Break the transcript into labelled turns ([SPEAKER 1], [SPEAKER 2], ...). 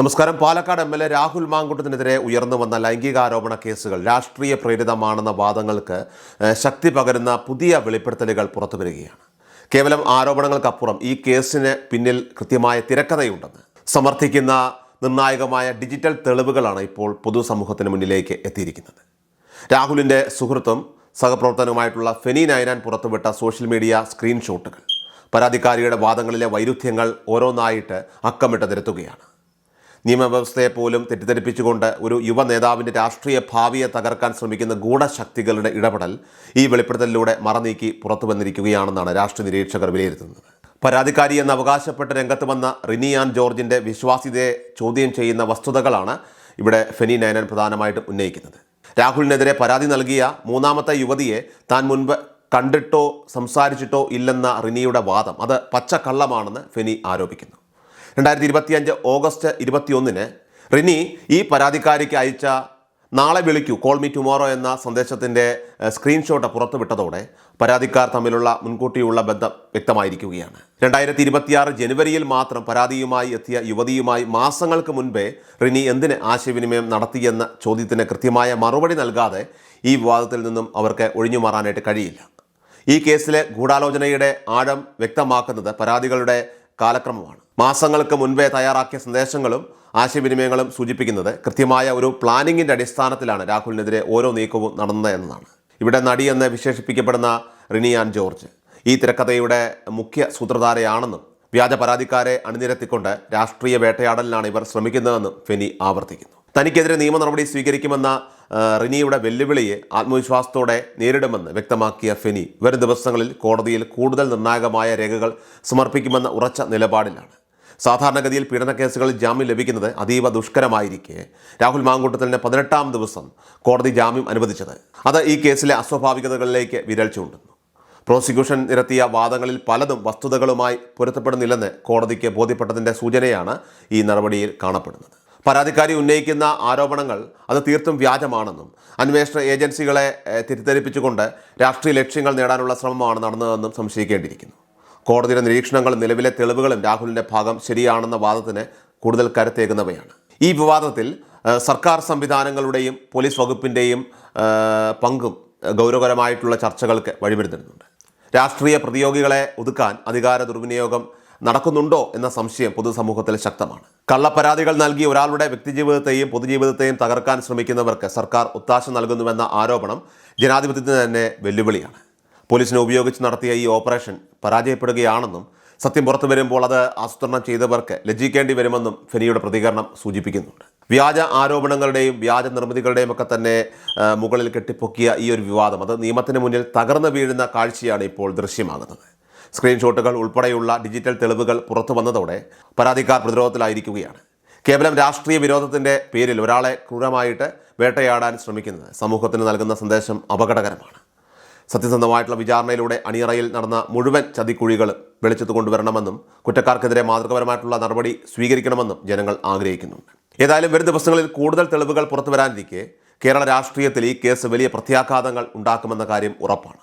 [SPEAKER 1] നമസ്കാരം. പാലക്കാട് എം.എൽ.എ. രാഹുൽ മാങ്കൂട്ടത്തിനെതിരെ ഉയർന്നു വന്ന ലൈംഗികാരോപണ കേസുകൾ രാഷ്ട്രീയ പ്രേരിതമാണെന്ന വാദങ്ങൾക്ക് ശക്തി പകരുന്ന പുതിയ വെളിപ്പെടുത്തലുകൾ പുറത്തുവരികയാണ്. കേവലം ആരോപണങ്ങൾക്കപ്പുറം ഈ കേസിന് പിന്നിൽ കൃത്യമായ തിരക്കഥയുണ്ടെന്ന് സമർത്ഥിക്കുന്ന നിർണായകമായ ഡിജിറ്റൽ തെളിവുകളാണ് ഇപ്പോൾ പൊതുസമൂഹത്തിന് മുന്നിലേക്ക് എത്തിയിരിക്കുന്നത്. രാഹുലിൻ്റെ സുഹൃത്തും സഹപ്രവർത്തനവുമായിട്ടുള്ള ഫെനി നൈനാൻ പുറത്തുവിട്ട സോഷ്യൽ മീഡിയ സ്ക്രീൻഷോട്ടുകൾ പരാതിക്കാരിയുടെ വാദങ്ങളിലെ വൈരുദ്ധ്യങ്ങൾ ഓരോന്നായിട്ട് അക്കമിട്ട് നിരത്തുകയാണ്. നിയമവ്യവസ്ഥയെ പോലും തെറ്റിദ്ധരിപ്പിച്ചുകൊണ്ട് ഒരു യുവ നേതാവിൻ്റെ രാഷ്ട്രീയ ഭാവിയെ തകർക്കാൻ ശ്രമിക്കുന്ന ഗൂഢശക്തികളുടെ ഇടപെടൽ ഈ വെളിപ്പെടുത്തലിലൂടെ മറനീക്കി പുറത്തു വന്നിരിക്കുകയാണെന്നാണ് രാഷ്ട്രീയ നിരീക്ഷകർ വിലയിരുത്തുന്നത്. പരാതിക്കാരി എന്ന് അവകാശപ്പെട്ട് രംഗത്ത് വന്ന റിനി ആൻ ജോർജിൻ്റെ വിശ്വാസ്യതയെ ചോദ്യം ചെയ്യുന്ന വസ്തുതകളാണ് ഇവിടെ ഫെനി നൈനാൻ പ്രധാനമായിട്ടും ഉന്നയിക്കുന്നത്. രാഹുലിനെതിരെ പരാതി നൽകിയ മൂന്നാമത്തെ യുവതിയെ താൻ മുൻപ് കണ്ടിട്ടോ സംസാരിച്ചിട്ടോ ഇല്ലെന്ന റിനിയുടെ വാദം അത് പച്ചക്കള്ളമാണെന്ന് ഫെനി ആരോപിക്കുന്നു. 2025 ഓഗസ്റ്റ് 21 റിനി ഈ പരാതിക്കാരിക്ക് അയച്ച നാളെ വിളിക്കൂ, കോൾ മീ ടുമോറോ എന്ന സന്ദേശത്തിൻ്റെ സ്ക്രീൻഷോട്ട് പുറത്തുവിട്ടതോടെ പരാതിക്കാർ തമ്മിലുള്ള മുൻകൂട്ടിയുള്ള ബന്ധം വ്യക്തമായിരിക്കുകയാണ്. 2026 ജനുവരിയിൽ മാത്രം പരാതിയുമായി എത്തിയ യുവതിയുമായി മാസങ്ങൾക്ക് മുൻപേ റിനി എന്തിന് ആശയവിനിമയം നടത്തിയെന്ന ചോദ്യത്തിന് കൃത്യമായ മറുപടി നൽകാതെ ഈ വിവാദത്തിൽ നിന്നും അവർക്ക് ഒഴിഞ്ഞു മാറാനായിട്ട് കഴിയില്ല. ഈ കേസിലെ ഗൂഢാലോചനയുടെ ആഴം വ്യക്തമാക്കുന്നത് പരാതികളുടെ കാലക്രമമാണ്. മാസങ്ങൾക്ക് മുൻപേ തയ്യാറാക്കിയ സന്ദേശങ്ങളും ആശയവിനിമയങ്ങളും സൂചിപ്പിക്കുന്നത് കൃത്യമായ ഒരു പ്ലാനിങ്ങിൻ്റെ അടിസ്ഥാനത്തിലാണ് രാഹുലിനെതിരെ ഓരോ നീക്കവും നടന്നത് എന്നതാണ്. ഇവിടെ നടി എന്ന് വിശേഷിപ്പിക്കപ്പെടുന്ന റിനി ആൻ ജോർജ് ഈ തിരക്കഥയുടെ മുഖ്യ സൂത്രധാരയാണെന്നും വ്യാജ പരാതിക്കാരെ അണിനിരത്തിക്കൊണ്ട് രാഷ്ട്രീയ വേട്ടയാടലിനാണ് ഇവർ ശ്രമിക്കുന്നതെന്നും ഫെനി ആവർത്തിക്കുന്നു. തനിക്കെതിരെ നിയമ നടപടി സ്വീകരിക്കുമെന്ന റിനിയുടെ വെല്ലുവിളിയെ ആത്മവിശ്വാസത്തോടെ നേരിടുമെന്ന് വ്യക്തമാക്കിയ ഫെനി വരും ദിവസങ്ങളിൽ കോടതിയിൽ കൂടുതൽ നിർണായകമായ രേഖകൾ സമർപ്പിക്കുമെന്ന ഉറച്ച നിലപാടിലാണ്. സാധാരണഗതിയിൽ പീഡന കേസുകളിൽ ജാമ്യം ലഭിക്കുന്നത് അതീവ ദുഷ്കരമായിരിക്കെ രാഹുൽ മാങ്കൂട്ടത്തിലിന് 18-ാം ദിവസം കോടതി ജാമ്യം അനുവദിച്ചത് അത് ഈ കേസിലെ അസ്വാഭാവികതകളിലേക്ക് വിരൽ ചൂണ്ടുന്നു. പ്രോസിക്യൂഷൻ നിരത്തിയ വാദങ്ങളിൽ പലതും വസ്തുതകളുമായി പൊരുത്തപ്പെടുന്നില്ലെന്ന് കോടതിക്ക് ബോധ്യപ്പെട്ടതിൻ്റെ സൂചനയാണ് ഈ നടപടിയിൽ കാണപ്പെടുന്നത്. പരാതിക്കാരി ഉന്നയിക്കുന്ന ആരോപണങ്ങൾ അത് തീർത്തും വ്യാജമാണെന്നും അന്വേഷണ ഏജൻസികളെ തെറ്റിദ്ധരിപ്പിച്ചുകൊണ്ട് രാഷ്ട്രീയ ലക്ഷ്യങ്ങൾ നേടാനുള്ള ശ്രമമാണ് നടന്നതെന്നും സംശയിക്കേണ്ടിയിരിക്കുന്നു. കോടതിയുടെ നിരീക്ഷണങ്ങളും നിലവിലെ തെളിവുകളും രാഹുലിൻ്റെ ഭാഗം ശരിയാണെന്ന വാദത്തിന് കൂടുതൽ കരുത്തേകുന്നവയാണ്. ഈ വിവാദത്തിൽ സർക്കാർ സംവിധാനങ്ങളുടെയും പോലീസ് വകുപ്പിൻ്റെയും പങ്കും ഗൗരവകരമായിട്ടുള്ള ചർച്ചകൾക്ക് വഴിവരുന്നുണ്ട്. രാഷ്ട്രീയ പ്രതിയോഗികളെ ഒതുക്കാൻ അധികാര ദുർവിനിയോഗം നടക്കുന്നുണ്ടോ എന്ന സംശയം പൊതുസമൂഹത്തിൽ ശക്തമാണ്. കള്ളപ്പരാതികൾ നൽകി ഒരാളുടെ വ്യക്തിജീവിതത്തെയും പൊതുജീവിതത്തെയും തകർക്കാൻ ശ്രമിക്കുന്നവർക്ക് സർക്കാർ ഒത്താശ നൽകുന്നുവെന്ന ആരോപണം ജനാധിപത്യത്തിന് തന്നെ വെല്ലുവിളിയാണ്. പോലീസിനെ ഉപയോഗിച്ച് നടത്തിയ ഈ ഓപ്പറേഷൻ പരാജയപ്പെടുകയാണെന്നും സത്യം പുറത്തു വരുമ്പോൾ അത് ആസൂത്രണം ചെയ്തവർക്ക് ലജ്ജിക്കേണ്ടി വരുമെന്നും ഫെനിയുടെ പ്രതികരണം സൂചിപ്പിക്കുന്നുണ്ട്. വ്യാജ ആരോപണങ്ങളുടെയും വ്യാജ നിർമ്മിതികളുടെയും ഒക്കെ തന്നെ മുകളിൽ കെട്ടിപ്പൊക്കിയ ഈ ഒരു വിവാദം അത് നിയമത്തിന് മുന്നിൽ തകർന്നു വീഴുന്ന കാഴ്ചയാണ് ഇപ്പോൾ ദൃശ്യമാകുന്നത്. സ്ക്രീൻഷോട്ടുകൾ ഉൾപ്പെടെയുള്ള ഡിജിറ്റൽ തെളിവുകൾ പുറത്തു വന്നതോടെ പരാതിക്കാർ പ്രതിരോധത്തിലായിരിക്കുകയാണ്. കേവലം രാഷ്ട്രീയ വിരോധത്തിൻ്റെ പേരിൽ ഒരാളെ ക്രൂരമായിട്ട് വേട്ടയാടാൻ ശ്രമിക്കുന്നത് സമൂഹത്തിന് നൽകുന്ന സന്ദേശം അപകടകരമാണ്. സത്യസന്ധമായിട്ടുള്ള വിചാരണയിലൂടെ അണിയറയിൽ നടന്ന മുഴുവൻ ചതിക്കുഴികളും വെളിച്ചത്ത് കൊണ്ടുവരണമെന്നും കുറ്റക്കാർക്കെതിരെ മാതൃകപരമായിട്ടുള്ള നടപടി സ്വീകരിക്കണമെന്നും ജനങ്ങൾ ആഗ്രഹിക്കുന്നുണ്ട്. ഏതായാലും വരും ദിവസങ്ങളിൽ കൂടുതൽ തെളിവുകൾ പുറത്തു വരാനിരിക്കെ കേരള രാഷ്ട്രീയത്തിൽ ഈ കേസ് വലിയ പ്രത്യാഘാതങ്ങൾ ഉണ്ടാക്കുമെന്ന കാര്യം ഉറപ്പാണ്.